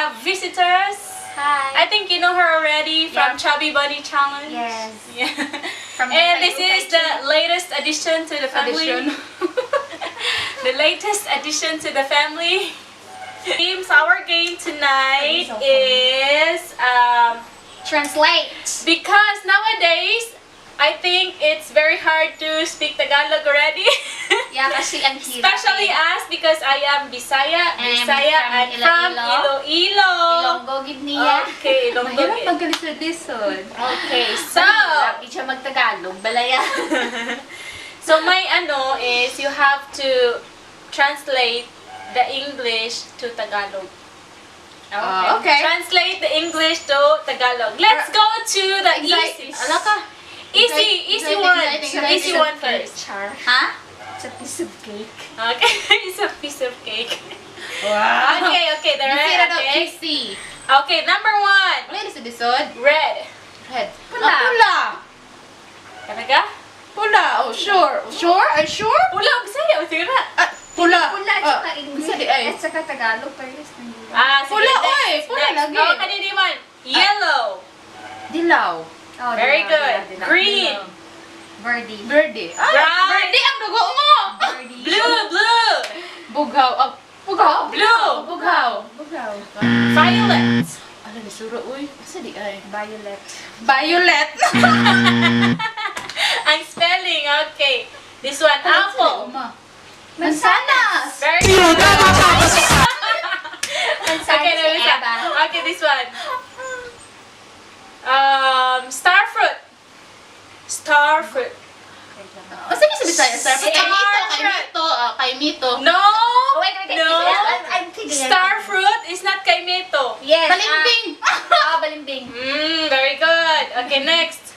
have visitors. Hi. I think you know her already from Yeah. Chubby Bunny Challenge. Yes. Yeah. From And the this is the latest addition to the family. Addition. The latest addition to the family. Our game tonight is Translate. because nowadays I think it's very hard to speak Tagalog already. Yeah, kasi ang hirap. Especially us because I am Bisaya, And and from Iloilo. Iloilo. Ilonggo gid niya. Okay, Ilonggo. Mahirap magkalisod-lisod. Okay, so Hirap di siya magtagalog. Balaya. so my ano is you have to translate the English to Tagalog. Okay. Translate the English to Tagalog. Let's go to the easy. Ala ka. Easy one. Easy one first. Ha? It's a piece of cake. Okay, it's a piece of cake. Wow. Okay, the red. Sira daw, Okay. easy. Okay, number 1. Wala lisod-lisod. Red. Red. Pula. Pula. Talaga? Pula. Oh, sure. Sure? Are you sure? Pula, Bisaya. Sige na. Pula. Pula at saka English. Sadi ay. At saka Tagalog. Pares na yun. Sige, Pula, next, oy. Pula next. lagi. Oh, kanini man. Yellow. Dilaw. Oh, Very dilaw, good. dilaw, dilaw. Green. Birdie. Birdie. Ay, Right. birdie ang dugo mo. Birdie. Blue. Bugaw. Bugaw. Blue. Bugaw. Bugaw. Violet. Ala, lisuro, uy. Sadi ay. Violet. Violet. Ang spelling, okay. This one, apple. Mansanas. Very good. Mansanas Okay, si this one. Eva. Okay, this one. Starfruit. Starfruit. Sabi sa Bisaya, sir. Si Kay Mito. No. Oh, wait. No. I'm thinking. Starfruit is not kaimito. Yes. Balimbing. Balimbing. Very good. Okay, next.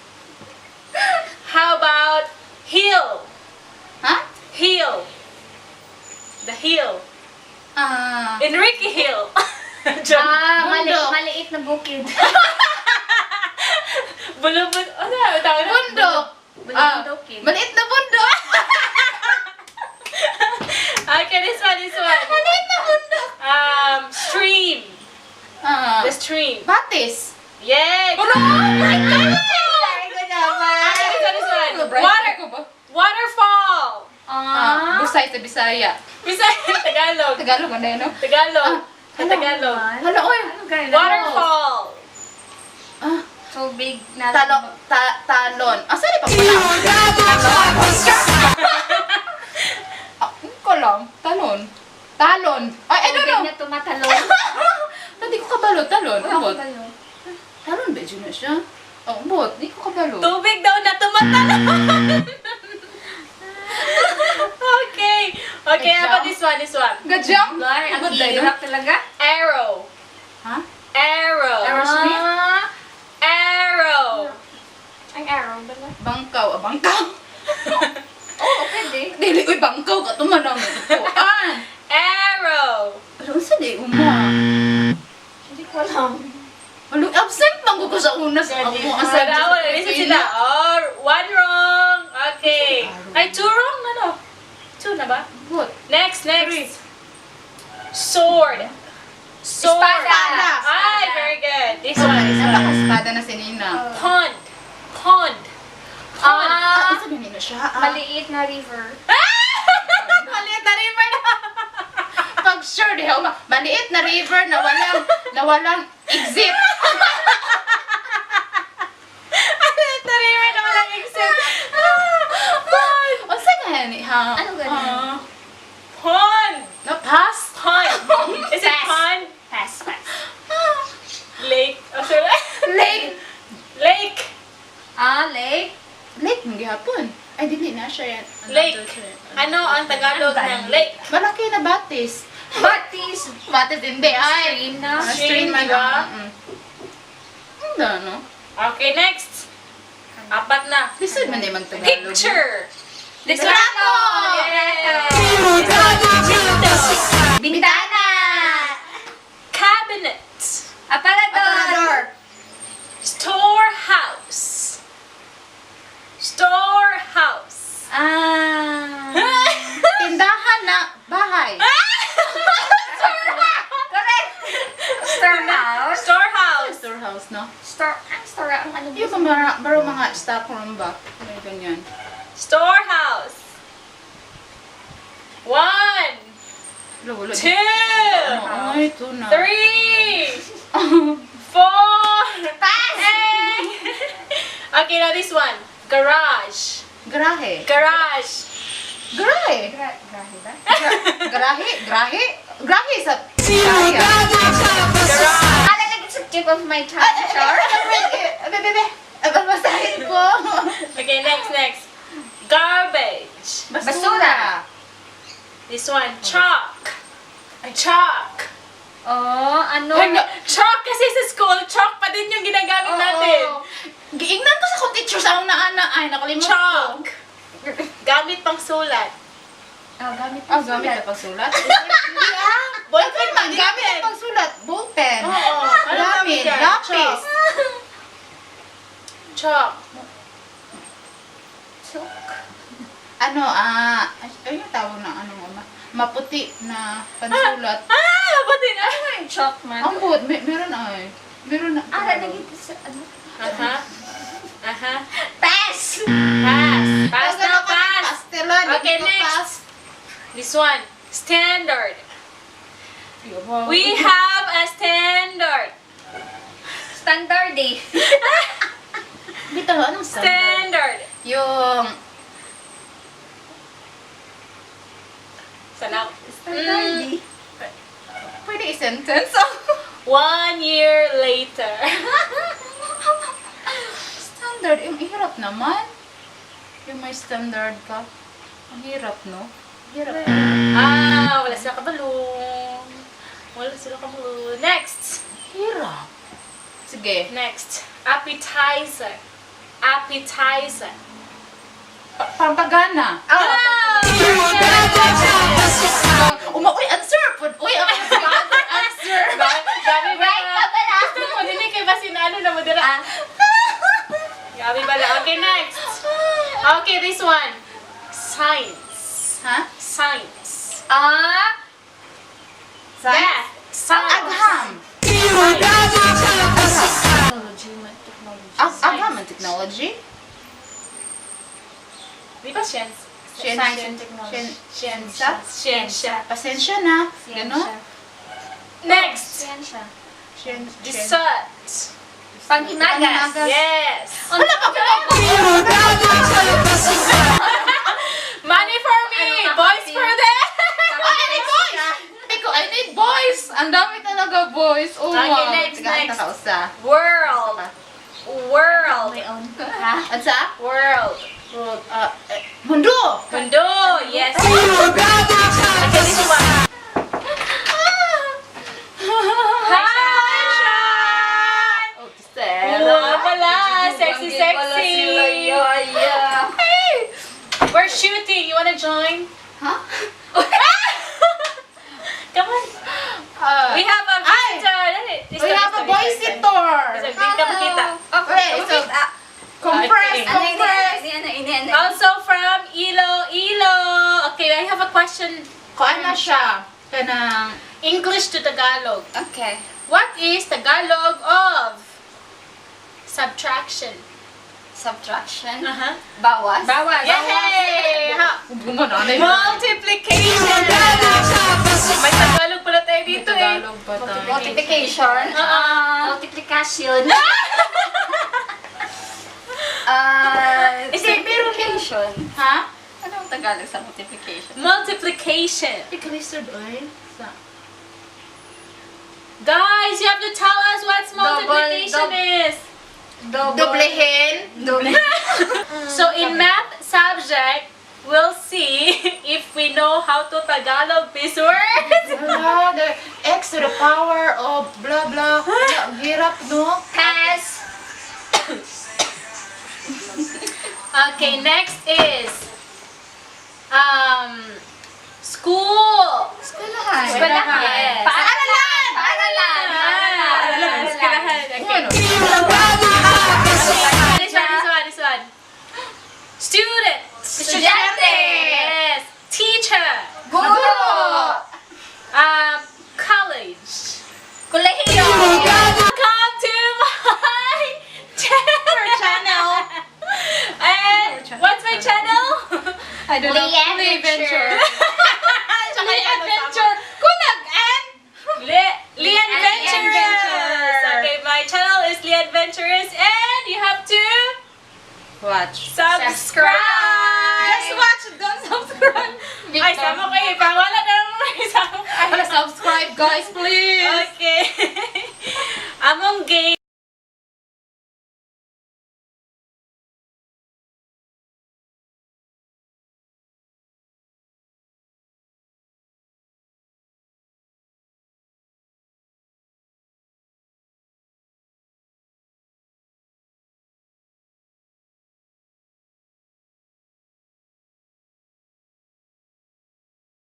How about hill? Ha? Hill. The hill. Enrique Hill. Joke. Bundok. Maliit na bukid. Bulubot. Ano tawag na? Bundok. Bulubundokin. Maliit na bundok. Okay, this one. Maliit na bundok. Stream. The stream. Batis. Yay! Oh my God! Very good naman. Okay, this one. Waterfall. Busay sa Bisaya. Bisaya, Tagalog. Tagalog, ano yun, no? Tagalog. Tagalog. Hala, oy. Waterfall. Tubig na. Talon. Saan pa pala? Ko lang. Talon. Ay, I don't know. Tubig na tumatalon. Hindi ko kabalo. Talon. Ako Bot. kayo. Talon ba yun na siya? Bot. Hindi ko kabalo. Tubig daw na tumatalon. Okay, how about this one? Gajang? Lar, ang Bot dahil, no? hirap talaga. Arrow. Ha? Arrow. Aerosmith? Arrow. Ang arrow ba na? Bangkaw. Bangkaw. Oo, pwede. Dili, uy, bangkaw ka. Tumanang. Arrow. Ano sa di uma? Hindi ko alam. Absent lang ko sa una sa ako. Listen sila. Oh, 1 wrong. Okay. Ay, 2 wrong na no? 2 na ba? Bot. Next. Sword. Espada. Ay, very good. This one. Napaka-espada na si Nina. Pond. Ano sabi nila siya? Maliit na river. Maliit na river na. Pag sure, di ako maliit na river na walang exit. Maliit na river na walang exit. Pond. O saan nga yan? Ano ganun? Pond. No, pass? Pond. Is it pond? Pass. Lake. Oh, sorry. Lake. Lake. Lake. Lake, hindi hapon. Ay, dili na siya yan. Lake. Ano ang Tagalog ng lake? Malaki na batis. Batis. Batis hindi. Ay. Stream na. Stream, man. diba? Hindi, no? Okay, next. 4 na. Lisod man din mag-Tagalog. Picture. Litrato! Bintana. Cabinet. Aparador. Storehouse. Storehouse. Tindahan na bahay. Correct. Storehouse. Storehouse. Storehouse, no? Store ang ano Yung mga stock room ba? May ganyan. Storehouse. 1, 2, Ay, ito na. 3, 4. Pass! Okay, now this one. Garage. Garahe. Garage. Garahe. Grahe ba? Grahe sa Bisaya. Garage. Like it's a tip of my tongue. Sure. Bebe. Babasahin ko. Okay, next. Garbage. Basura. This one. Chalk. Chalk. Oh, ano? Chalk kasi sa school, chalk pa din yung ginagamit natin. Giingnan ko sa kong teacher sa una ana. Ay, nakalimot ko. Chalk. Gamit pang sulat. Gamit Gamit na pagsulat? Ballpen Ballpen, gamit na pagsulat. Ballpen. Oo. Ano Gamit. gamit yan? Lapis. Chalk. Ano, yung tawag na ano mo, maputi na pansulat. Pati na. Chalk man. Ang buot, meron ay. Meron na. Naging sa ano? Pass! Pass now, pass. Pastelan. Okay, next. This one. Standard. We have a standard. Standard eh. Bitaw, anong Standard. Yung, Sana. Standard eh. pwede i-sentence? 1 year later. Standard, yung hirap naman. Yung may standard ka. Ang hirap, no? Hirap. Wala sila kabalong. Next. Hirap. Sige. Next. Appetizer. Appetizer. Pampagana. Uy, answer! Uy, ako answer! Gabi ba? Right ka ba na? Gusto mo din kay Basinano na mo dira. Gabi ba? Okay, next. Okay, this one. Science. Ha? Science. Science? Science. Agham. Agham and technology? Di ba science? Science and technology. Scienza? Science. Pasensya na. Gano'n? Next. Siyensya. Dessert. Panghimagas. Yes. Wala pa ko! Money for me. Boys for them. I need boys! I need boys! Ang dami talaga boys. Oh, Okay, wow. next. World. World. Ha? At sa? World. Mundo! Mundo. Yes. Okay, this one. Hi, Sean. Wow, pala. Sexy. We're shooting. You wanna join? Huh? Come on. We have a visitor. We have a boy sitter! Come kita. Okay, so, compress. Ini. Also from Iloilo. Okay, I have a question. Kuan na siya. Kanang, English to Tagalog. Okay. What is Tagalog of subtraction? Subtraction. Bawas. Bawas. Yay! gumananay Multiplication. May Tagalog pala tayo dito eh. Tagalog pa tayo. Multiplication. Multiplication. Multiplication. Ha? Ano ang Tagalog sa multiplication? Multiplication. Ikalisod, oy. Guys, you have to tell us what multiplication is. Doblehin. So in math subject, we'll see if we know how to Tagalog this word. The x to the power of blah blah. Ang hirap, no? Pass. Okay, next is school. Eskwelahan. Eskwelahan. Yes. Paaralan. Eskwelahan. Okay. This one. Student. Estudyante. Yes. Teacher. Guro. College. Kolehiyo. watch. Subscribe! Just watch, don't subscribe. Ay, sama kayo. Pawala na naman. Subscribe guys, please. Okay.